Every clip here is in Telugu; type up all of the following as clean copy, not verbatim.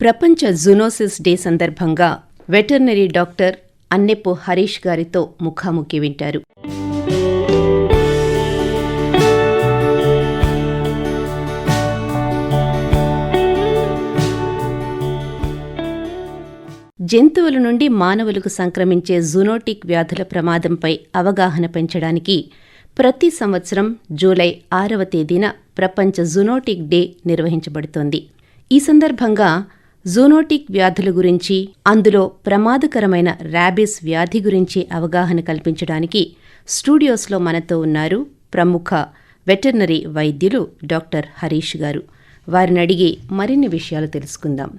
ప్రపంచ జూనోసిస్ డే సందర్భంగా వెటర్నరీ డాక్టర్ అన్నెపు హరీష్ గారితో ముఖాముఖి వింటారు. జంతువుల నుండి మానవులకు సంక్రమించే జూనోటిక్ వ్యాధుల ప్రమాదంపై అవగాహన పెంచడానికి ప్రతి సంవత్సరం జూలై 6వ తేదీన ప్రపంచ జూనోటిక్ డే నిర్వహించబడుతోంది. ఈ సందర్భంగా జూనోటిక్ వ్యాధుల గురించి, అందులో ప్రమాదకరమైన ర్యాబీస్ వ్యాధి గురించి అవగాహన కల్పించడానికి స్టూడియోస్లో మనతో ఉన్నారు ప్రముఖ వెటర్నరీ వైద్యులు డాక్టర్ హరీష్ గారు. వారిని అడిగి మరిన్ని విషయాలు తెలుసుకుందాం.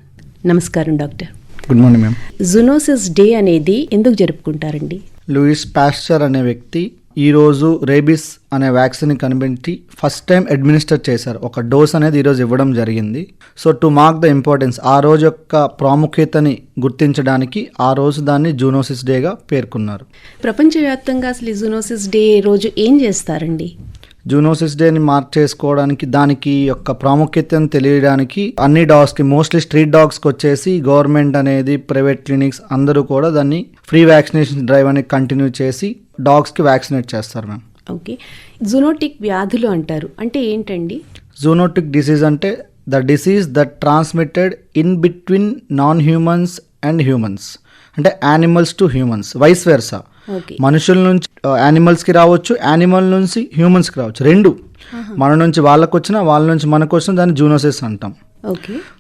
నమస్కారం doctor. Good morning ma'am. Zoonosis day అనేది ఎందుకు జరుపుకుంటారండి? లూయిస్ పాస్చర్ అనే వ్యక్తి ఈరోజు రేబీస్ అనే వ్యాక్సిన్ కనిపెట్టి ఫస్ట్ టైం అడ్మినిస్టర్ చేశారు. ఒక డోస్ అనేది ఈరోజు ఇవ్వడం జరిగింది. So to mark the importance, ఆ రోజు యొక్క ప్రాముఖ్యతని గుర్తించడానికి ఆ రోజు దాన్ని జూనోసిస్ డేగా పేర్కొన్నారు. ప్రపంచవ్యాప్తంగా అసలు ఈ జూనోసిస్ డే రోజు ఏం చేస్తారండి? జూనోసిస్ డేని మార్క్ చేసుకోవడానికి, దానికి యొక్క ప్రాముఖ్యతను తెలియడానికి అన్ని డాగ్స్కి, మోస్ట్లీ స్ట్రీట్ డాగ్స్కి వచ్చేసి గవర్నమెంట్ అనేది, ప్రైవేట్ క్లినిక్స్ అందరూ కూడా దాన్ని ఫ్రీ వ్యాక్సినేషన్ డ్రైవ్ అనేది కంటిన్యూ చేసి డాగ్స్కి వ్యాక్సినేట్ చేస్తారు మ్యామ్. ఓకే. జూనోటిక్ వ్యాధులు అంటారు, అంటే ఏంటండి? జూనోటిక్ డిసీజ్ అంటే the disease that transmitted in between non humans and humans, అంటే animals to humans, vice versa. మనుషుల నుంచి యానిమల్స్కి రావచ్చు, యానిమల్ నుంచి హ్యూమన్స్కి రావచ్చు, రెండు. మన నుంచి వాళ్ళకు వచ్చినా, వాళ్ళ నుంచి మనకు వచ్చినా దాన్ని జూనోసిస్ అంటాం.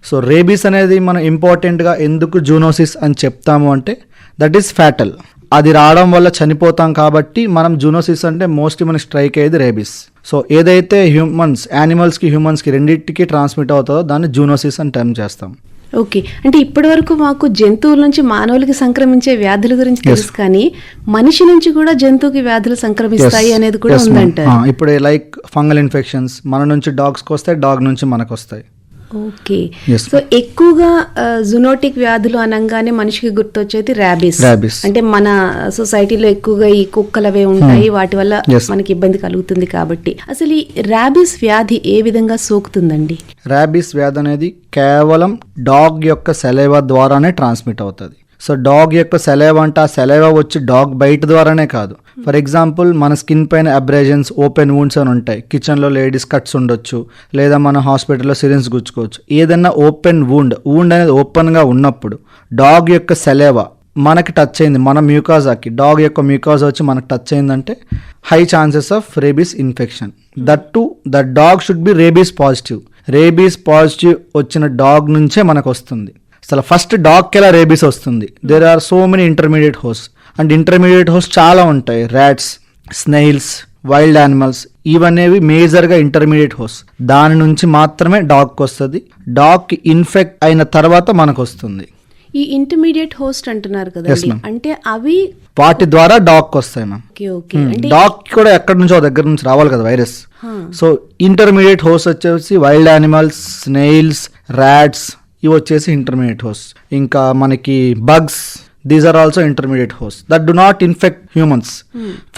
సో రేబీస్ అనేది మనం ఇంపార్టెంట్గా ఎందుకు జూనోసిస్ అని చెప్తాము అంటే, దట్ ఈస్ ఫ్యాటల్. అది రావడం వల్ల చనిపోతాం కాబట్టి మనం జూనోసిస్ అంటే మోస్ట్లీ మనకి స్ట్రైక్ అయ్యేది రేబీస్. సో ఏదైతే హ్యూమన్స్, యానిమల్స్కి హ్యూమన్స్కి రెండింటికి ట్రాన్స్మిట్ అవుతుందో దాన్ని జూనోసిస్ అని టర్మ్ చేస్తాం. ఓకే. అంటే ఇప్పటి వరకు మాకు జంతువుల నుంచి మానవులకి సంక్రమించే వ్యాధుల గురించి తెలుసు, కానీ మనిషి నుంచి కూడా జంతువుకి వ్యాధులు సంక్రమిస్తాయి అనేది కూడా ఉందంటారు. ఇప్పుడు లైక్ ఫంగల్ ఇన్ఫెక్షన్స్ మన నుంచి డాగ్స్కి వస్తాయి, డాగ్ నుంచి మనకు వస్తాయి. ఓకే. సో ఎక్కువగా జూనోటిక్ వ్యాధులు అనగానే మనిషికి గుర్తొచ్చేది ర్యాబీస్. అంటే మన సొసైటీలో ఎక్కువగా ఈ కుక్కలవే ఉంటాయి, వాటి వల్ల మనకి ఇబ్బంది కలుగుతుంది. కాబట్టి అసలు ఈ ర్యాబీస్ వ్యాధి ఏ విధంగా సోకుతుందండి? ర్యాబీస్ వ్యాధి అనేది కేవలం డాగ్ యొక్క సెలైవా ద్వారానే ట్రాన్స్మిట్ అవుతుంది. సో డాగ్ యొక్క సెలైవా అంటే ఆ సెలైవా వచ్చి డాగ్ బైట్ ద్వారానే కాదు. ఫర్ ఎగ్జాంపుల్, మన స్కిన్ పైన అబ్రేజన్స్, ఓపెన్ వూండ్స్ అని ఉంటాయి. కిచెన్లో లేడీస్ కట్స్ ఉండొచ్చు, లేదా మన హాస్పిటల్లో సిరింజ్ గుచ్చుకోవచ్చు. ఏదైనా ఓపెన్ వూండ్ అనేది ఓపెన్గా ఉన్నప్పుడు డాగ్ యొక్క సెలైవా మనకి టచ్ అయింది, మన మ్యూకాజాకి, డాగ్ యొక్క మ్యూకాజా వచ్చి మనకు టచ్ అయిందంటే high chances of rabies infection. That to the dog should be rabies positive. Rabies positive వచ్చిన డాగ్ నుంచే మనకు వస్తుంది. అసలు ఫస్ట్ డాగ్కి ఎలా రేబీస్ వస్తుంది? There are so many intermediate host, and intermediate host చాలా ఉంటాయి. ర్యాట్స్, స్నేయిల్స్, వైల్డ్ యానిమల్స్, ఇవనేవి మేజర్గా ఇంటర్మీడియట్ హోస్ట్. దాని నుంచి మాత్రమే డాగ్కి వస్తుంది. డాగ్కి ఇన్ఫెక్ట్ అయిన తర్వాత మనకు వస్తుంది. ఈ ఇంటర్మీడియట్ హోస్ట్ అంటున్నారు కదా, అంటే అవి వాటి ద్వారా డాగ్కి వస్తాయి మ్యామ్. డాగ్ కూడా ఎక్కడి నుంచో దగ్గర నుంచి రావాలి కదా వైరస్. సో ఇంటర్మీడియట్ హోస్ట్ వచ్చేసి వైల్డ్ యానిమల్స్, స్నేయిల్స్, ర్యాట్స్, ఇవి వచ్చేసి ఇంటర్మీడియట్ హోస్ట్. ఇంకా మనకి bugs, these are also intermediate host that do not infect humans.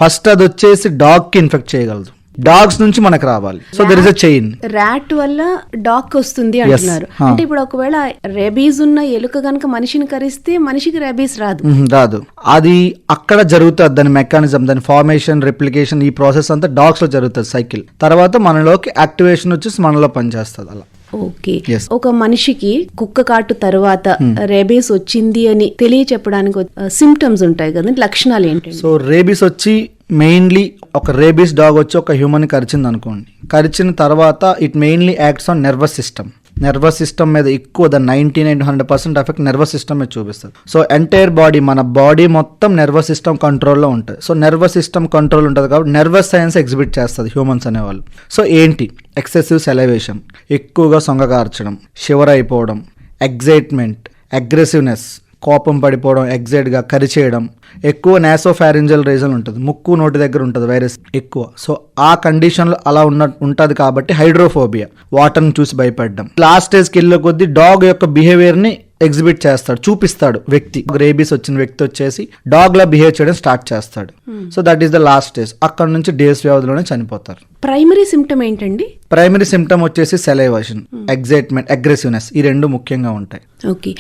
First అది వచ్చేసి డాగ్ కి ఇన్ఫెక్ట్ చేయగలదు, డాగ్స్ నుంచి మనకు రావాలి. So there is a chain. Rat వల్ల డాగ్ వస్తుంది అంటున్నారు. అంటే ఇప్పుడు ఒకవేళ రేబీస్ ఉన్న ఎలుక గనక మనిషిని కరిస్తే మనిషికి రేబీస్ రాదు. అది అక్కడ జరుగుతుంది, దాని మెకానిజం, దాని ఫార్మేషన్, రెప్లికేషన్, ఈ ప్రాసెస్ అంతా డాగ్స్ లో జరుగుతుంది సైకిల్. తర్వాత మనలోకి యాక్టివేషన్ వచ్చేసి మనలో పనిచేస్తుంది అలా. ఓకే. ఒక మనిషికి కుక్క కాటు తర్వాత రేబీస్ వచ్చింది అని తెలియచెప్పడానికి సిమ్టమ్స్ ఉంటాయి కదా, లక్షణాలు ఏంటి? సో రేబీస్ వచ్చి మెయిన్లీ ఒక రేబీస్ డాగ్ వచ్చి ఒక హ్యూమన్ కరిచింది అనుకోండి. కరిచిన తర్వాత it mainly acts on nervous system. Nervous system మీద ఎక్కువ 99-100% ఎఫెక్ట్ నర్వస్ సిస్టమ్ మీద చూపిస్తుంది. సో ఎంటైర్ బాడీ, మన బాడీ మొత్తం నర్వస్ సిస్టమ్ కంట్రోల్లో ఉంటుంది. సో నర్వస్ సిస్టమ్ కంట్రోల్ ఉంటుంది కాబట్టి నర్వస్ సైన్స్ ఎగ్జిబిట్ చేస్తుంది హ్యూమన్స్ అనేవాళ్ళు. సో ఏంటి? ఎక్సెసివ్ సెలైవేషన్, ఎక్కువగా సొంగగార్చడం, షివర్ అయిపోవడం, ఎగ్జైట్మెంట్, అగ్రెసివ్నెస్, కోపం పడిపోవడం, ఎగ్జైట్గా కరిచేయడం, ఎక్కువ నాసోఫారింజల్ రీజన్ ఉంటుంది, ముక్కు నోటి దగ్గర ఉంటుంది వైరస్ ఎక్కువ. సో ఆ కండిషన్లో అలా ఉంటుంది కాబట్టి హైడ్రోఫోబియా, వాటర్ని చూసి భయపడడం. లాస్ట్ స్టేజ్కి వెళ్ళే కొద్దీ డాగ్ యొక్క బిహేవియర్ని ఎగ్జిబిట్ చేస్తాడు, చూపిస్తాడు వ్యక్తి. రేబీస్ వచ్చిన వ్యక్తి వచ్చేసి డాగ్ లా బిహేవ్ చేయడం స్టార్ట్ చేస్తాడు. So that is the last stage. అక్కడ నుంచి డేస్ వ్యవధిలోనే చనిపోతారు. ప్రైమరీ సిమ్టమ్ ఏంటండి? ప్రైమరీ సిమ్టమ్ వచ్చేసి సెలైవేషన్, ఎగ్జైట్మెంట్, అగ్రెసివ్నెస్, ఈ రెండు ముఖ్యంగా ఉంటాయి. ఓకే.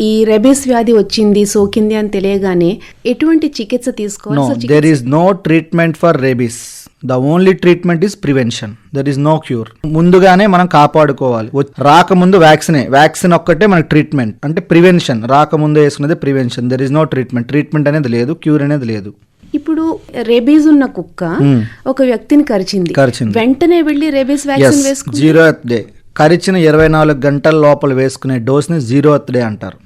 ఈ రెబీస్ వ్యాధి వచ్చింది, సోకింది అని తెలియగానే ఎటువంటి చికిత్స తీసుకోవాలి? No, there is no treatment for rabies. The only treatment is prevention. There is no cure. ముందుగానే మనం కాపాడుకోవాలి. రాకముందు వ్యాక్సిన్ ఒక్కటే మనకి ట్రీట్మెంట్. అంటే ప్రివెన్షన్, రాకముందు వేసుకునేది prevention. There is no treatment అనేది లేదు, క్యూర్ అనేది లేదు. ఇప్పుడు రేబీస్ ఉన్న కుక్క ఒక వ్యక్తిని కరిచింది, వెంటనే వెళ్ళి రేబీస్ వ్యాక్సిన్ వేసుకుంటే 0th డే, కరిచిన 24 గంటల లోపల వేసుకునే డోస్ ని 0th డే అంటారు.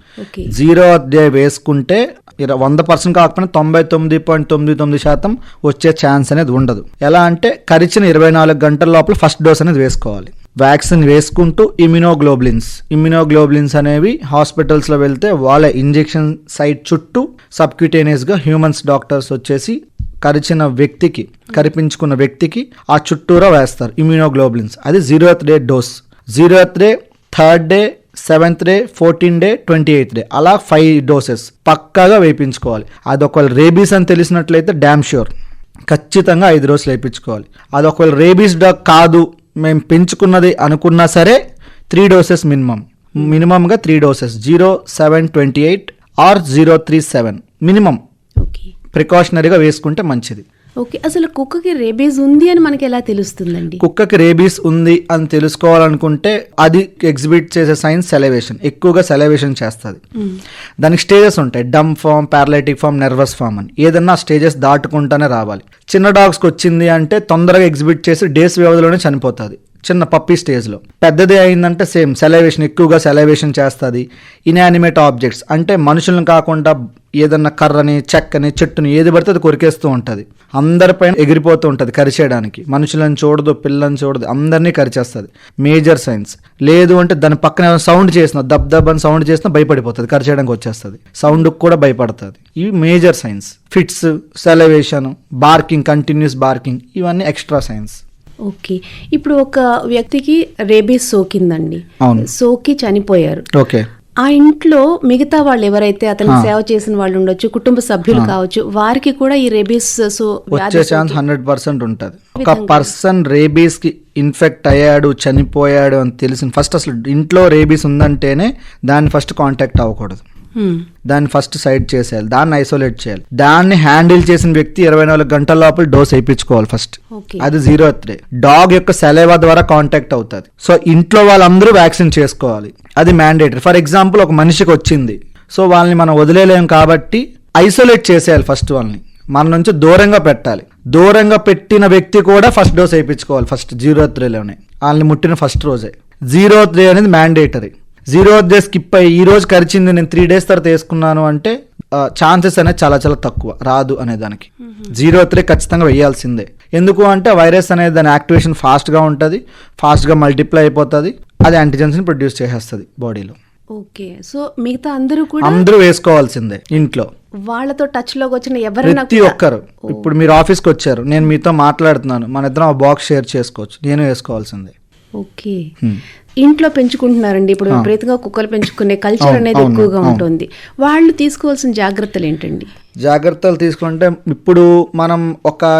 0th డే వేసుకుంటే 100% కాకపోయినా 99.99% వచ్చే ఛాన్స్ అనేది ఉండదు. ఎలా అంటే కరిచిన 24 గంటల లోపల ఫస్ట్ డోస్ అనేది వేసుకోవాలి. వ్యాక్సిన్ వేసుకుంటూ ఇమ్యునోగ్లోబులిన్స్ అనేవి హాస్పిటల్స్ లో వెళ్తే వాళ్ళ ఇంజెక్షన్ సైట్ చుట్టూ సబ్క్యూటేనియస్ గా హ్యూమన్స్ డాక్టర్స్ వచ్చేసి కరిపించుకున్న వ్యక్తికి ఆ చుట్టూరా వేస్తారు ఇమ్యునోగ్లోబులిన్స్. అది 0th day dose. 0th day, 3rd day, 7th day, 14th day, 28th day, అలా 5 డోసెస్ పక్కాగా వేయించుకోవాలి. అది ఒకవేళ రేబీస్ అని తెలిసినట్లయితే డామ్ ష్యూర్ ఖచ్చితంగా 5 డోసులు వేయించుకోవాలి. అది ఒకవేళ రేబీస్ డాగ్ కాదు, మేము పెంచుకున్నది అనుకున్నా సరే 3 డోసెస్ మినిమంగా 3 డోసెస్ 0, 7, 28 ఆర్ 037 మినిమం ప్రికాషనరీగా వేసుకుంటే మంచిది. ఓకే. అసలు కుక్కకి రేబీస్ ఉంది అని మనకి ఎలా తెలుస్తుందండి? కుక్కకి రేబీస్ ఉంది అని తెలుసుకోవాలనుకుంటే అది ఎగ్జిబిట్ చేసే సైన్స్ సెలైవేషన్. ఎక్కువగా సెలైవేషన్ చేస్తుంది. దానికి స్టేజెస్ ఉంటాయి, dumb form, paralytic form, nervous form అని. ఏదన్నా స్టేజెస్ దాటుకుంటానే రావాలి. చిన్న డాగ్స్కి వచ్చింది అంటే తొందరగా ఎగ్జిబిట్ చేసి డేస్ వ్యవధిలోనే చనిపోతుంది చిన్న పప్పీ స్టేజ్లో. పెద్దది అయిందంటే సేమ్ సెలైవేషన్, ఎక్కువగా సెలైవేషన్ చేస్తుంది. ఇన్యానిమేట్ ఆబ్జెక్ట్స్ అంటే మనుషులను కాకుండా ఏదన్నా కర్రని, చెక్కని, చెట్టుని ఏది పడితే అది కొరికేస్తూ ఉంటుంది. అందరిపైన ఎగిరిపోతూ ఉంటుంది కరిచేయడానికి. మనుషులను చూడదు, పిల్లలను చూడదు, అందరినీ కరిచేస్తుంది. Major science. లేదు అంటే దాని పక్కన సౌండ్ చేసిన దబ్ అని సౌండ్ చేసినా భయపడిపోతుంది, కరిచేయడానికి వచ్చేస్తుంది. సౌండ్కి కూడా భయపడుతుంది. ఇవి major science. Fits, salivation, barking, continuous barking, ఇవన్నీ ఎక్స్ట్రా సైన్స్. ఓకే. ఇప్పుడు ఒక వ్యక్తికి రేబీస్ సోకిందండి, సోకి చనిపోయారు. ఓకే. ఆ ఇంట్లో మిగతా వాళ్ళు ఎవరైతే అతనికి సేవ చేసిన వాళ్ళు ఉండొచ్చు, కుటుంబ సభ్యులు కావచ్చు, వారికి కూడా ఈ రేబీస్ వచ్చే ఛాన్స్ 100% ఉంటుంది. ఒక పర్సన్ రేబీస్ కి ఇన్ఫెక్ట్ అయ్యాడు, చనిపోయాడు అని తెలిసిన ఫస్ట్ అసలు ఇంట్లో రేబీస్ ఉందంటేనే దాన్ని ఫస్ట్ కాంటాక్ట్ అవ్వకూడదు. దాన్ని ఫస్ట్ సైడ్ చేసేయాలి, దాన్ని ఐసోలేట్ చేయాలి. దాన్ని హ్యాండిల్ చేసిన వ్యక్తి 24 గంటల లోపల డోస్ వేయించుకోవాలి ఫస్ట్. అది 0th డే. డాగ్ యొక్క సెలైవా ద్వారా కాంటాక్ట్ అవుతుంది. సో ఇంట్లో వాళ్ళందరూ వ్యాక్సిన్ చేసుకోవాలి, అది మ్యాండేటరీ. ఫర్ ఎగ్జాంపుల్ ఒక మనిషికి వచ్చింది, సో వాళ్ళని మనం వదిలేలేం కాబట్టి ఐసోలేట్ చేసేయాలి. ఫస్ట్ వాళ్ళని మన నుంచి దూరంగా పెట్టాలి. దూరంగా పెట్టిన వ్యక్తి కూడా ఫస్ట్ డోస్ వేయించుకోవాలి ఫస్ట్ 0th డేలోనే, వాళ్ళని ముట్టిన ఫస్ట్ రోజే. 0th డే అనేది మ్యాండేటరీ. 0th డే స్కిప్ అయ్యి ఈ రోజు కరిచింది నేను 3 days తర్వాత వేసుకున్నాను అంటే ఛాన్సెస్ అనేది చాలా చాలా తక్కువ, రాదు అనే దానికి. 0th డే ఖచ్చితంగా వేయాల్సిందే. ఎందుకు అంటే వైరస్ అనేది దాని యాక్టివేషన్ ఫాస్ట్గా ఉంటుంది, ఫాస్ట్గా మల్టిప్లై అయిపోతుంది, అది యాంటీజెన్స్ని ప్రొడ్యూస్ చేసేస్తుంది బాడీలో. ఓకే. సో మిగతా అందరూ వేసుకోవాల్సిందే. ఇంట్లో వాళ్ళతో టచ్ లోకి వచ్చిన ఎవరైనా ప్రతి ఒక్కరు. ఇప్పుడు మీరు ఆఫీస్కి వచ్చారు, నేను మీతో మాట్లాడుతున్నాను, మన ఇద్దరం ఆ బాక్స్ షేర్ చేసుకోవచ్చు, నేను వేసుకోవాల్సిందే. ఓకే. ఇంట్లో పెంచుకుంటున్నారండి ఇప్పుడు, విపరీతంగా కుక్కలు పెంచుకునే కల్చర్ అనేది ఎక్కువగా ఉంటుంది. వాళ్ళు తీసుకోవాల్సిన జాగ్రత్తలు ఏంటండి? జాగ్రత్తలు తీసుకుంటే ఇప్పుడు మనం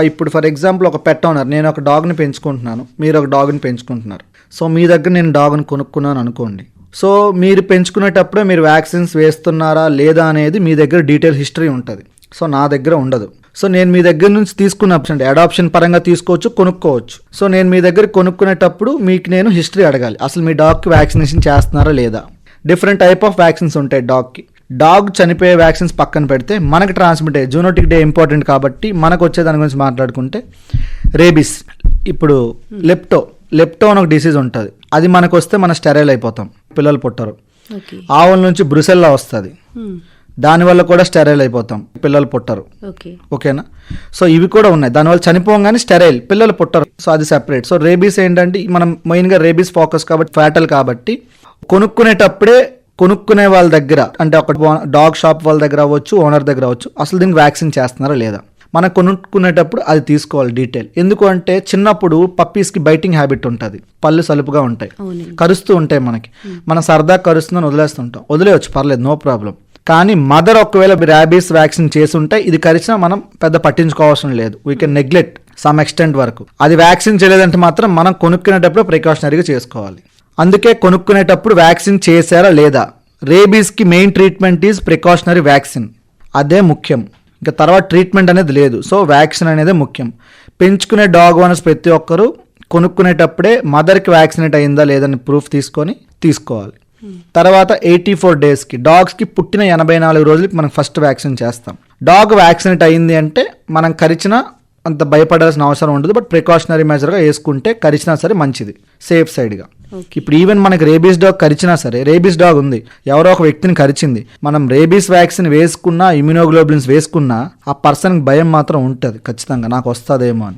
ఇప్పుడు ఫర్ ఎగ్జాంపుల్ ఒక పెట్ ఓనర్, నేను ఒక డాగ్ని పెంచుకుంటున్నాను, మీరు ఒక డాగ్ని పెంచుకుంటున్నారు. సో మీ దగ్గర నేను డాగ్ని కొనుక్కున్నాను అనుకోండి. సో మీరు పెంచుకునేటప్పుడే మీరు వ్యాక్సిన్స్ వేస్తున్నారా లేదా అనేది మీ దగ్గర డీటెయిల్ హిస్టరీ ఉంటుంది. సో నా దగ్గర ఉండదు. సో నేను మీ దగ్గర నుంచి తీసుకున్న అడాప్షన్ పరంగా తీసుకోవచ్చు, కొనుక్కోవచ్చు. సో నేను మీ దగ్గర కొనుక్కునేటప్పుడు మీకు నేను హిస్టరీ అడగాలి, అసలు మీ డాగ్కి వ్యాక్సినేషన్ చేస్తున్నారా లేదా. డిఫరెంట్ టైప్ ఆఫ్ వ్యాక్సిన్స్ ఉంటాయి డాగ్కి. డాగ్ చనిపోయే వ్యాక్సిన్స్ పక్కన పెడితే మనకి ట్రాన్స్మిట్ అయ్యే జూనోటిక్ డే ఇంపార్టెంట్ కాబట్టి మనకు వచ్చే దాని గురించి మాట్లాడుకుంటే రేబీస్, ఇప్పుడు లెప్టో అని ఒక డిసీజ్ ఉంటుంది. అది మనకు వస్తే మనం స్టెరైల్ అయిపోతాం, పిల్లలు పుట్టరు. ఆవుల నుంచి బ్రుసెల్లా వస్తుంది, దానివల్ల కూడా స్టెరైల్ అయిపోతాం, పిల్లలు పుట్టరు. ఓకేనా. సో ఇవి కూడా ఉన్నాయి, దానివల్ల చనిపోగానే స్టెరైల్, పిల్లలు పుట్టరు. సో అది సెపరేట్. సో రేబీస్ ఏంటంటే మనం మెయిన్గా రేబీస్ ఫోకస్ కాబట్టి ఫ్యాటల్ కాబట్టి కొనుక్కునేటప్పుడే కొనుక్కునే వాళ్ళ దగ్గర, అంటే ఒక డాగ్ షాప్ వాళ్ళ దగ్గర అవ్వచ్చు, ఓనర్ దగ్గర అవ్వచ్చు, అసలు దీనికి వ్యాక్సిన్ చేస్తున్నారా లేదా. మనం కొనుక్కునేటప్పుడు అది తీసుకోవాలి డీటెయిల్. ఎందుకు అంటే చిన్నప్పుడు పప్పీస్కి బైటింగ్ హ్యాబిట్ ఉంటుంది, పళ్ళు సలుపుగా ఉంటాయి, కరుస్తూ ఉంటాయి. మనం సరదా కరుస్తుందని వదిలేస్తుంటాం, వదిలేయచ్చు, పర్లేదు, నో ప్రాబ్లం. కానీ మదర్ ఒకవేళ ర్యాబీస్ వ్యాక్సిన్ చేసి ఉంటే ఇది కరిచినా మనం పెద్ద పట్టించుకోవాల్సిన లేదు, we can neglect some extent వరకు. అది వ్యాక్సిన్ చేయలేదంటే మాత్రం మనం కొనుక్కునేటప్పుడు ప్రికాషనరీగా చేసుకోవాలి. అందుకే కొనుక్కునేటప్పుడు వ్యాక్సిన్ చేశారా లేదా, రేబీస్కి main treatment is precautionary vaccine, అదే ముఖ్యం. ఇంకా తర్వాత ట్రీట్మెంట్ అనేది లేదు. సో వ్యాక్సిన్ అనేది ముఖ్యం. పెంచుకునే డాగ్ ఓనర్స్ ప్రతి ఒక్కరూ కొనుక్కునేటప్పుడే మదర్కి వ్యాక్సినేట్ అయిందా లేదని ప్రూఫ్ తీసుకోవాలి. తర్వాత 84 డేస్కి డాగ్స్కి పుట్టిన 84 రోజులకి మనం ఫస్ట్ వ్యాక్సిన్ చేస్తాం. డాగ్ వ్యాక్సినేట్ అయింది అంటే మనం కరిచినా అంత భయపడాల్సిన అవసరం ఉండదు, బట్ ప్రికాషనరీ మెజర్గా వేసుకుంటే కరిచినా సరే మంచిది, సేఫ్ సైడ్గా. ఇప్పుడు ఈవెన్ మనకి రేబీస్ డాగ్ కరిచినా సరే, రేబీస్ డాగ్ ఉంది, ఎవరో ఒక వ్యక్తిని కరిచింది, మనం రేబీస్ వ్యాక్సిన్ వేసుకున్నా ఇమ్యూనోగ్లోబులిన్స్ వేసుకున్నా ఆ పర్సన్కి భయం మాత్రం ఉంటుంది ఖచ్చితంగా, నాకు వస్తుందేమో అని.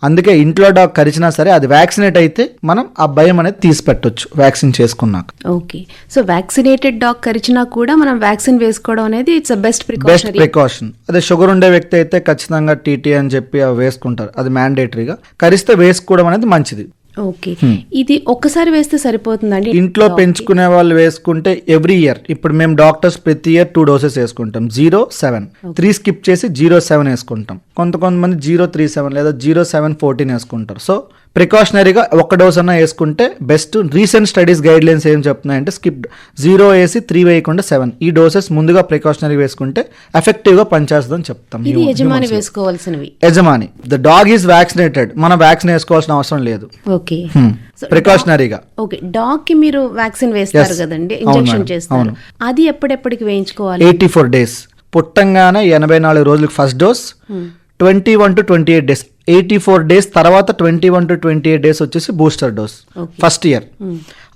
అందుకే ఇంట్లో డాగ్ కరిచినా సరే అది వ్యాక్సినేట్ అయితే మనం ఆ భయం అనేది తీసి పెట్టొచ్చు వ్యాక్సిన్ చేసుకున్నాక. ఓకే, సో వ్యాక్సినేటెడ్ డాగ్ కరిచినా కూడా మనం వ్యాక్సిన్ వేసుకోవడం అనేది ఇట్స్ బెస్ట్ ప్రికాషన్. అదే షుగర్ ఉండే వ్యక్తి అయితే ఖచ్చితంగా టీటీ అని చెప్పి అవి వేసుకుంటారు, అది మ్యాండేటరీగా. కరిస్తే వేసుకోవడం అనేది మంచిది. ఓకే, ఇది ఒక్కసారి వేస్తే సరిపోతుందండి? ఇంట్లో పెంచుకునే వాళ్ళు వేసుకుంటే ఎవ్రీ ఇయర్, ఇప్పుడు మేము డాక్టర్స్ ప్రతి ఇయర్ 2 డోసెస్ వేసుకుంటాం, 0-7, 3 స్కిప్ చేసి 0-7 వేసుకుంటాం. కొంతమంది 0-3-7 లేదా 0-7-14 వేసుకుంటారు. సో ప్రికాషనరీగా 1 డోస్ అన్నా వేసుకుంటే best. Recent studies guide lines ఏం చెప్తున్నాయంటే స్కిప్ 0 వేసి 3 వేయకుండా 7, ఈ డోసెస్ ముందుగా ప్రికాషనరీ వేసుకుంటే ఎఫెక్టివ్గా పనిచేస్తుందని చెప్తాం. ఇది యజమాని వేసుకోవాల్సినవి. యజమాని, ద డాగ్ ఈజ్ వ్యాక్సినేటెడ్, మనం వ్యాక్సిన్ వేసుకోవాల్సిన అవసరం లేదు. ఓకే, ప్రికాషనరీగా. ఓకే, డాగ్ కి మీరు వ్యాక్సిన్ వేస్తారు కదండి, ఇంజెక్షన్ చేస్తారు, అది ఎప్పటికి వేయించుకోవాలి? 84 డేస్, పుట్టంగానే 84 రోజులకు first dose, 21 to 28 days, 84 days తర్వాత 21 to 28 డేస్ వచ్చేసి బూస్టర్ డోస్ ఫస్ట్ ఇయర్.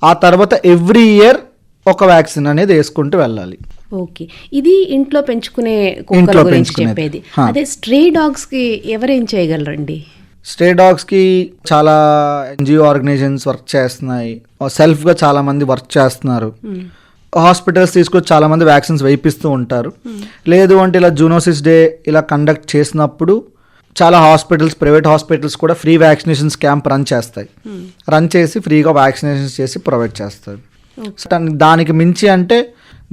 ఆ తర్వాత ఎవ్రీ ఇయర్ ఒక వ్యాక్సిన్ అనేది వేసుకుంటూ వెళ్ళాలి. ఓకే, ఇది ఇంట్లో పెంచుకునే కుక్కల గురించి చెప్పేది. అదే స్ట్రే డాగ్స్ కి ఎవరేం చేయగలరండి? స్ట్రే డాగ్స్కి చాలా ఎన్జిఓ ఆర్గనైజేషన్స్ వర్క్ చేస్తున్నాయి, సెల్ఫ్గా చాలా మంది వర్క్ చేస్తున్నారు. హాస్పిటల్స్ తీసుకొచ్చి చాలా మంది వ్యాక్సిన్స్ వేయిస్తూ ఉంటారు. లేదు అంటే ఇలా జూనోసిస్ డే ఇలా కండక్ట్ చేసినప్పుడు చాలా హాస్పిటల్స్, ప్రైవేట్ హాస్పిటల్స్ కూడా ఫ్రీ వ్యాక్సినేషన్స్ క్యాంప్ రన్ చేస్తాయి. రన్ చేసి ఫ్రీగా వ్యాక్సినేషన్స్ చేసి ప్రొవైడ్ చేస్తారు. దానికి మించి అంటే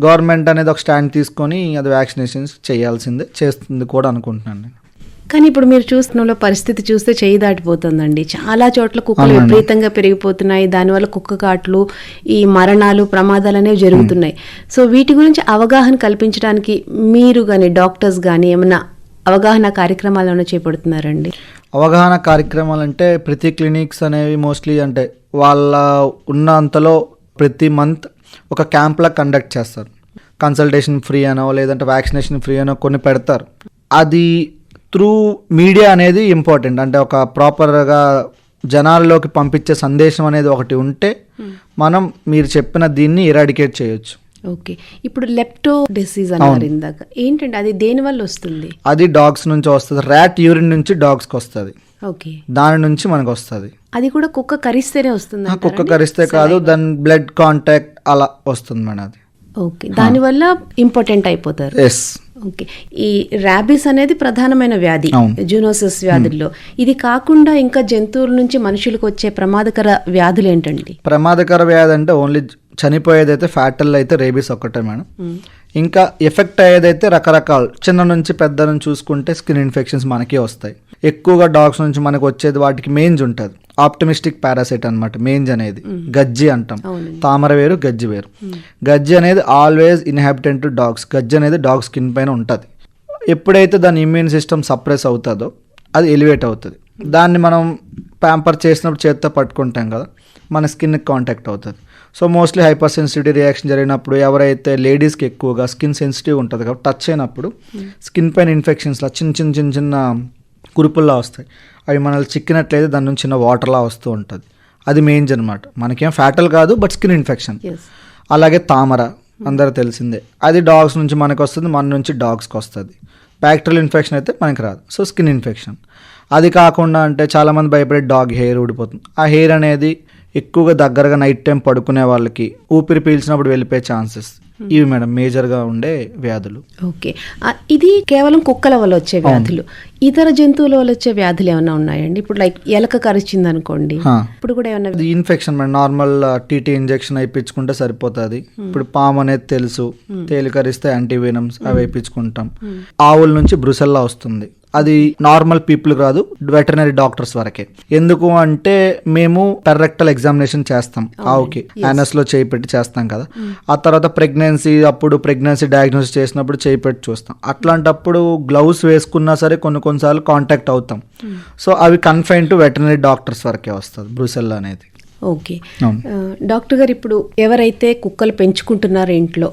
గవర్నమెంట్ అనేది ఒక స్టాండ్ తీసుకొని అది వ్యాక్సినేషన్స్ చేయాల్సిందే, చేస్తుంది కూడా అనుకుంటున్నాను నేను. కానీ ఇప్పుడు మీరు చూస్తున్న పరిస్థితి చూస్తే చేయి దాటిపోతుందండి. చాలా చోట్ల కుక్కలు విపరీతంగా పెరిగిపోతున్నాయి, దానివల్ల కుక్క కాట్లు, ఈ మరణాలు, ప్రమాదాలు అనేవి జరుగుతున్నాయి. సో వీటి గురించి అవగాహన కల్పించడానికి మీరు కానీ డాక్టర్స్ కానీ ఏమైనా అవగాహన కార్యక్రమాలు ఏమైనా చేపడుతున్నారండి? అవగాహన కార్యక్రమాలు అంటే ప్రతి క్లినిక్స్ అనేవి మోస్ట్లీ అంటే వాళ్ళ ఉన్నంతలో ప్రతి మంత్ ఒక క్యాంప్లా కండక్ట్ చేస్తారు. కన్సల్టేషన్ ఫ్రీ అనో లేదంటే వ్యాక్సినేషన్ ఫ్రీ అనో కొన్ని పెడతారు. అది త్రూ మీడియా అనేది ఇంపార్టెంట్. అంటే ఒక ప్రాపర్గా జనాల్లోకి పంపించే సందేశం అనేది ఒకటి ఉంటే మనం మీరు చెప్పిన దీన్ని ఎరాడికేట్ చేయొచ్చు. ఓకే, ఇప్పుడు లెప్టో డిసీజ్ అన్నారు ఇందాక, ఏంటంటే అది దేని వల్ల వస్తుంది? అది డాగ్స్ నుంచి వస్తుంది, ర్యాట్ యూరిన్ నుంచి డాగ్స్కి వస్తుంది. ఓకే, దాని నుంచి మనకు వస్తుంది. అది కూడా కుక్క కరిస్తేనే వస్తుంది? కుక్క కరిస్తే కాదు, దాని బ్లడ్ కాంటాక్ట్ అలా వస్తుంది మేడం అది. ఓకే, దానివల్ల ఇంపార్టెంట్ అయిపోతారు. ఎస్. ఓకే, ఈ ర్యాబీస్ అనేది ప్రధానమైన వ్యాధి జూనోసిస్ వ్యాధుల్లో. ఇది కాకుండా ఇంకా జంతువుల నుంచి మనుషులకు వచ్చే ప్రమాదకర వ్యాధులు ఏంటండి? ప్రమాదకర వ్యాధి అంటే ఓన్లీ చనిపోయేదైతే ఫ్యాటల్ అయితే రేబీస్ ఒక్కటే మేడం. ఇంకా ఎఫెక్ట్ అయ్యేదైతే రకరకాలు, చిన్న నుంచి పెద్ద నుంచి చూసుకుంటే స్కిన్ ఇన్ఫెక్షన్స్ మనకే వస్తాయి. ఎక్కువగా డాగ్స్ నుంచి మనకు వచ్చేది వాటికి మేంజ్ ఉంటుంది, ఆప్టమిస్టిక్ పారాసైట్ అనమాట. మేంజ్ అనేది గజ్జి అంటాం, తామర వేరు గజ్జి వేరు. గజ్జి అనేది ఆల్వేస్ ఇన్హాబిటెంట్ టు డాగ్స్. గజ్జి అనేది డాగ్ స్కిన్ పైన ఉంటుంది. ఎప్పుడైతే దాని ఇమ్యూన్ సిస్టమ్ సప్రెస్ అవుతుందో అది ఎలివేట్ అవుతుంది. దాన్ని మనం ప్యాంపర్ చేసినప్పుడు చేత్తో పట్టుకుంటాం కదా, మన స్కిన్కి కాంటాక్ట్ అవుతుంది. So mostly hyper sensitivity reaction జరిగినప్పుడు ఎవరైతే లేడీస్కి ఎక్కువగా స్కిన్ సెన్సిటివ్ ఉంటుంది కాబట్టి టచ్ అయినప్పుడు స్కిన్ పైన ఇన్ఫెక్షన్స్లా చిన్న కురుపుల్లా వస్తాయి. అవి మనల్ని చిక్కినట్లయితే దాని నుంచి చిన్న వాటర్లా వస్తూ ఉంటుంది. అది మెయిన్స్ అనమాట. మనకేం ఫ్యాటల్ కాదు, బట్ స్కిన్ ఇన్ఫెక్షన్. అలాగే తామర అందరూ తెలిసిందే, అది డాగ్స్ నుంచి మనకు వస్తుంది, మన నుంచి డాగ్స్కి వస్తుంది. బ్యాక్టీరియల్ ఇన్ఫెక్షన్ అయితే మనకి రాదు, సో స్కిన్ ఇన్ఫెక్షన్. అది కాకుండా అంటే చాలామంది భయపడే డాగ్ హెయిర్ ఊడిపోతుంది. ఆ హెయిర్ అనేది ఎక్కువగా దగ్గరగా నైట్ టైం పడుకునే వాళ్ళకి ఊపిరి పీల్చినప్పుడు వెళ్ళిపోయే ఛాన్సెస్ ఇవి మేడం మేజర్గా ఉండే వ్యాధులు. ఓకే, ఇది కేవలం కుక్కల వల్ల వచ్చే వ్యాధులు. ఇతర జంతువుల వల్ల వచ్చే వ్యాధులు ఏమైనా ఉన్నాయండి? ఇప్పుడు లైక్ ఎలక కరిచింది అనుకోండి, ఇప్పుడు కూడా ఏమన్నా ఇది infection madam, normal TT injection వేయించుకుంటే సరిపోతుంది. ఇప్పుడు పాము అనేది తెలుసు, తేలు కరిస్తే యాంటీవెనమ్స్ అవి వేయించుకుంటాం. ఆవుల నుంచి బ్రుసెల్లా వస్తుంది, అది నార్మల్ పీపుల్ కాదు, వెటర్నరీ డాక్టర్స్ వరకే. ఎందుకు అంటే మేము పెర్రెక్టల్ ఎగ్జామినేషన్ చేస్తాం ఆవుకి, యానస్ లో చేయి పెట్టి చేస్తాం కదా. ఆ తర్వాత ప్రెగ్నెన్సీ డయాగ్నోసిస్ చేసినప్పుడు చేయి పెట్టి చూస్తాం. అట్లాంటప్పుడు గ్లౌస్ వేసుకున్నా సరే కొన్నిసార్లు కాంటాక్ట్ అవుతాం. సో అవి కన్ఫైన్ టు వెటర్నరీ డాక్టర్స్ వరకే వస్తుంది బ్రూసెల్లా అనేది. ఓకే డాక్టర్ గారు, ఇప్పుడు ఎవరైతే కుక్కలు పెంచుకుంటున్నారో ఇంట్లో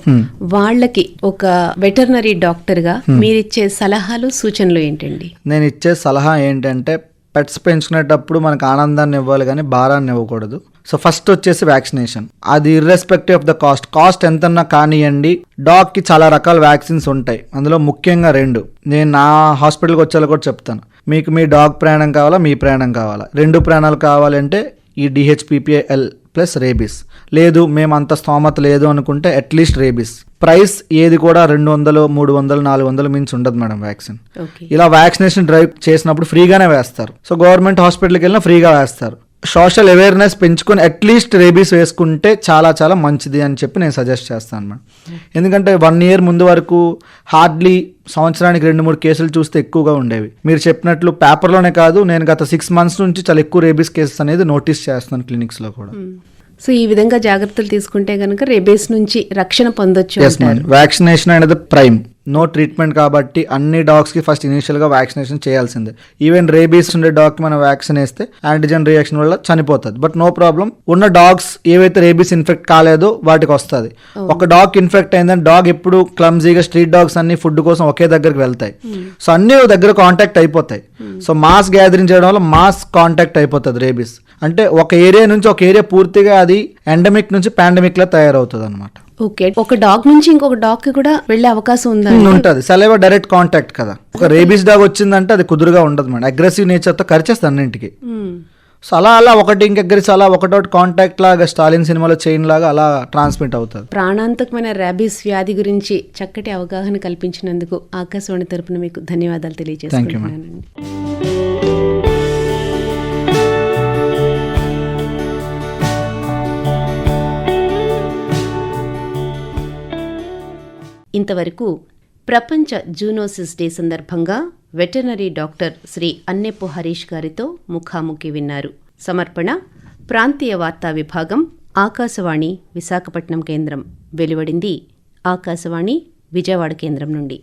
వాళ్ళకి ఒక వెటర్నరీ డాక్టర్ గా మీరిచ్చే సలహాలు సూచనలు ఏంటండి? నేను ఇచ్చే సలహా ఏంటంటే, పెట్స్ పెంచుకునేటప్పుడు మనకు ఆనందాన్ని ఇవ్వాలి కానీ భారాన్ని ఇవ్వకూడదు. సో ఫస్ట్ వచ్చేసి వ్యాక్సినేషన్, అది ఇర్రెస్పెక్టివ్ ఆఫ్ ద కాస్ట్ ఎంతన్నా కానివ్వండి. డాగ్ కి చాలా రకాల వ్యాక్సిన్స్ ఉంటాయి, అందులో ముఖ్యంగా 2 నేను నా హాస్పిటల్కి వచ్చేలా కూడా చెప్తాను. మీకు మీ డాగ్ ప్రాణం కావాలా, మీ ప్రాణం కావాలా? 2 ప్రాణాలు కావాలంటే ఈ DHPPL ప్లస్ రేబీస్. లేదు మేము అంత స్తోమత లేదు అనుకుంటే అట్లీస్ట్ రేబీస్. ప్రైస్ ఏది కూడా 200, 300, 400 మించి ఉండదు మేడం వ్యాక్సిన్. ఇలా వ్యాక్సినేషన్ డ్రైవ్ చేసినప్పుడు ఫ్రీగానే వేస్తారు. సో గవర్నమెంట్ హాస్పిటల్కి వెళ్ళినా ఫ్రీగా వేస్తారు. సోషల్ అవేర్నెస్ పెంచుకొని అట్లీస్ట్ రేబీస్ వేసుకుంటే చాలా చాలా మంచిది అని చెప్పి నేను సజెస్ట్ చేస్తాను మేడం. ఎందుకంటే 1 year ముందు వరకు హార్డ్లీ సంవత్సరానికి 2-3 కేసులు చూస్తే ఎక్కువగా ఉండేవి. మీరు చెప్పినట్లు పేపర్లోనే కాదు, నేను గత 6 months నుంచి చాలా ఎక్కువ రేబీస్ కేసెస్ అనేది నోటీస్ చేస్తున్నాను క్లినిక్స్లో కూడా. సో ఈ విధంగా జాగ్రత్తలు తీసుకుంటే కనుక రేబీస్ నుంచి రక్షణ పొందొచ్చు. వ్యాక్సినేషన్ అనేది ప్రైమ్, నో ట్రీట్మెంట్ కాబట్టి అన్ని డాగ్స్ కి ఫస్ట్ ఇనిషియల్ గా వ్యాక్సినేషన్ చేయాల్సిందే. ఈవెన్ రేబీస్ ఉండే డాగ్ కి మనం వ్యాక్సిన్ వేస్తే యాంటీజెన్ రియాక్షన్ వల్ల చనిపోతుంది, బట్ నో ప్రాబ్లం. ఉన్న డాగ్స్ ఏవైతే రేబీస్ ఇన్ఫెక్ట్ కాలేదో వాటికి వస్తుంది. ఒక డాగ్ ఇన్ఫెక్ట్ అయిందని డాగ్ ఎప్పుడు క్లమ్జీగా స్ట్రీట్ డాగ్స్ అన్ని ఫుడ్ కోసం ఒకే దగ్గరికి వెళ్తాయి. సో అన్ని దగ్గర కాంటాక్ట్ అయిపోతాయి. సో మాస్ గ్యాదరింగ్ చేయడం వల్ల మాస్ కాంటాక్ట్ అయిపోతుంది రేబీస్. అంటే ఒక ఏరియా నుంచి ఒక ఏరియా పూర్తిగా అది ఎండమిక్ నుంచి పాండమిక్ లా తయారవుతుంది అనమాట. ఓకే, ఒక డాగ్ నుంచి ఇంకొక డాగ్ కి కూడా వెళ్లే అవకాశం ఉందా? ఉంటుంది, సలైవా డైరెక్ట్ కాంటాక్ట్ కదా. ఒక రేబీస్ డాగ్ వచ్చిందంటే అది కుదురుగా ఉండదు మేడం, అగ్రెసివ్ నేచర్ తో కరిచేస్తుంది అన్నింటికి. సో అలా ఒకటి ఇంకెగ్గరిసి అలా ఒకటోటి కాంటాక్ట్ లాగా స్టాలిన్ సినిమాలో చైన్ లాగా అలా ట్రాన్స్మిట్ అవుతుంది. ప్రాణాంతకమైన ర్యాబీస్ వ్యాధి గురించి చక్కటి అవగాహన కల్పించినందుకు ఆకాశవాణి తరపున మీకు ధన్యవాదాలు తెలియజేస్తున్నానండి. ఇంతవరకు ప్రపంచ జూనోసిస్ డే సందర్భంగా వెటర్నరీ డాక్టర్ శ్రీ అన్నెప్పు హరీష్ గారితో ముఖాముఖి విన్నారు. సమర్పణ ప్రాంతీయ వార్తా విభాగం, ఆకాశవాణి విశాఖపట్నం కేంద్రం. వెలువడింది ఆకాశవాణి విజయవాడ కేంద్రం నుండి.